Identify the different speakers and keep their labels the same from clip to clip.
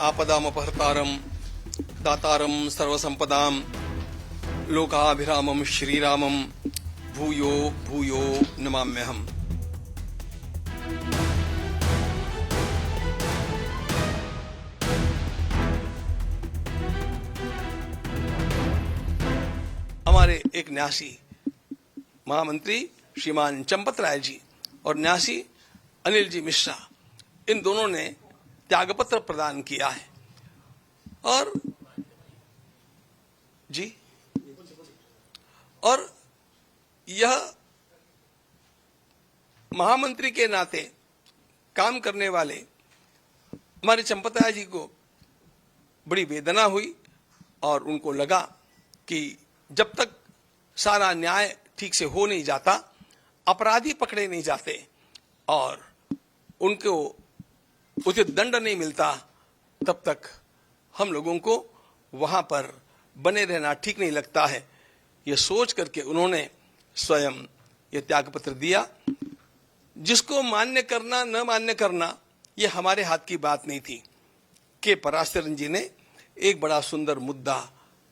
Speaker 1: आपदामपहर्तारं दातारं सर्वसंपदां लोकाभिरामं श्रीरामं भूयो भूयो नमाम्यहम्। हमारे एक न्यासी महामंत्री श्रीमान चंपत राय जी और न्यासी अनिल जी मिश्रा, इन दोनों ने त्यागपत्र प्रदान किया है। और जी, और यह महामंत्री के नाते काम करने वाले हमारे चंपत राय जी को बड़ी वेदना हुई और उनको लगा कि जब तक सारा न्याय ठीक से हो नहीं जाता, अपराधी पकड़े नहीं जाते और उनको उचित दंड नहीं मिलता, तब तक हम लोगों को वहां पर बने रहना ठीक नहीं लगता है। यह सोच करके उन्होंने स्वयं यह त्यागपत्र दिया। जिसको मान्य करना न मान्य करना यह हमारे हाथ की बात नहीं थी। के पराशरन जी ने एक बड़ा सुंदर मुद्दा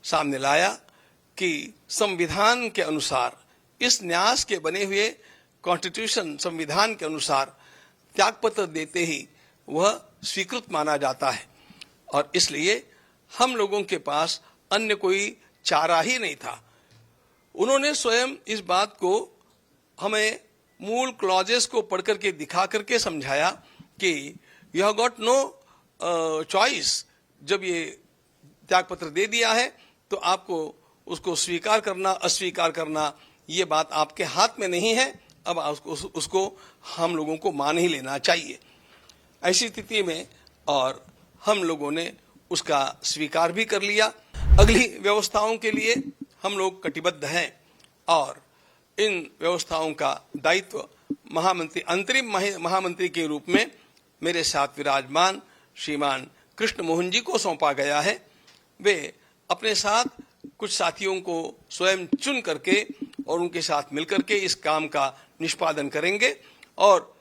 Speaker 1: सामने लाया कि संविधान के अनुसार, इस न्यास के बने हुए कॉन्स्टिट्यूशन संविधान के अनुसार त्यागपत्र देते ही वह स्वीकृत माना जाता है और इसलिए हम लोगों के पास अन्य कोई चारा ही नहीं था। उन्होंने स्वयं इस बात को हमें मूल क्लॉजेस को पढ़ करके दिखा करके समझाया कि you have got no choice. जब ये त्यागपत्र दे दिया है तो आपको उसको स्वीकार करना अस्वीकार करना ये बात आपके हाथ में नहीं है। अब उसको हम लोगों को मान ही लेना चाहिए। ऐसी स्थिति में और हम लोगों ने उसका स्वीकार भी कर लिया। अगली व्यवस्थाओं के लिए हम लोग कटिबद्ध हैं और इन व्यवस्थाओं का दायित्व महामंत्री, अंतरिम महामंत्री के रूप में मेरे साथ विराजमान श्रीमान कृष्ण मोहन जी को सौंपा गया है। वे अपने साथ कुछ साथियों को स्वयं चुन करके और उनके साथ मिलकर के इस काम का निष्पादन करेंगे और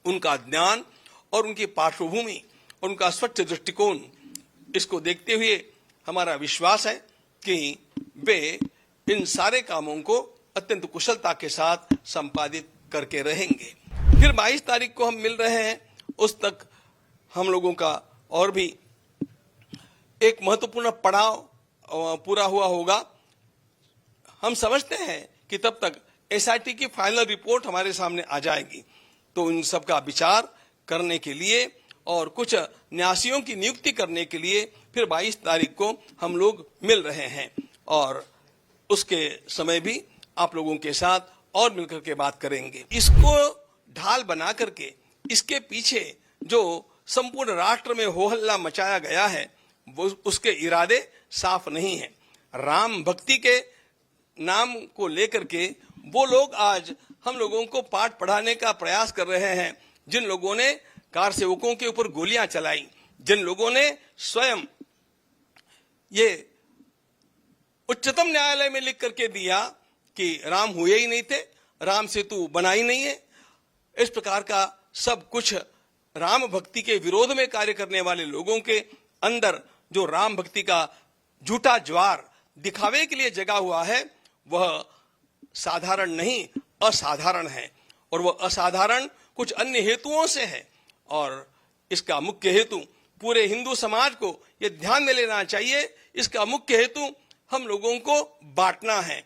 Speaker 1: उनका ज्ञान और उनकी पार्श्वभूमि और उनका स्वच्छ दृष्टिकोण, इसको देखते हुए हमारा विश्वास है कि वे इन सारे कामों को अत्यंत कुशलता के साथ संपादित करके रहेंगे। फिर 22 तारीख को हम मिल रहे हैं, उस तक हम लोगों का और भी एक महत्वपूर्ण पड़ाव पूरा हुआ होगा। हम समझते हैं कि तब तक एसआईटी की फाइनल रिपोर्ट हमारे सामने आ जाएगी, तो इन सब का विचार करने के लिए और कुछ न्यासियों की नियुक्ति करने के लिए फिर 22 तारीख को हम लोग मिल रहे हैं और उसके समय भी आप लोगों के साथ और मिलकर के बात करेंगे। इसको ढाल बना करके इसके पीछे जो संपूर्ण राष्ट्र में हो हल्ला मचाया गया है, वो उसके इरादे साफ नहीं है। राम भक्ति के नाम को लेकर के वो लोग आज हम लोगों को पाठ पढ़ाने का प्रयास कर रहे हैं, जिन लोगों ने कार सेवकों के ऊपर गोलियां चलाई, जिन लोगों ने स्वयं ये उच्चतम न्यायालय में लिख करके दिया कि राम हुए ही नहीं थे, राम सेतु बना ही नहीं है। इस प्रकार का सब कुछ राम भक्ति के विरोध में कार्य करने वाले लोगों के अंदर जो राम भक्ति का झूठा ज्वार दिखावे के लिए जगा हुआ है, वह साधारण नहीं असाधारण है और वह असाधारण कुछ अन्य हेतुओं से है। और इसका मुख्य हेतु पूरे हिंदू समाज को यह ध्यान में लेना चाहिए, इसका मुख्य हेतु हम लोगों को बांटना है।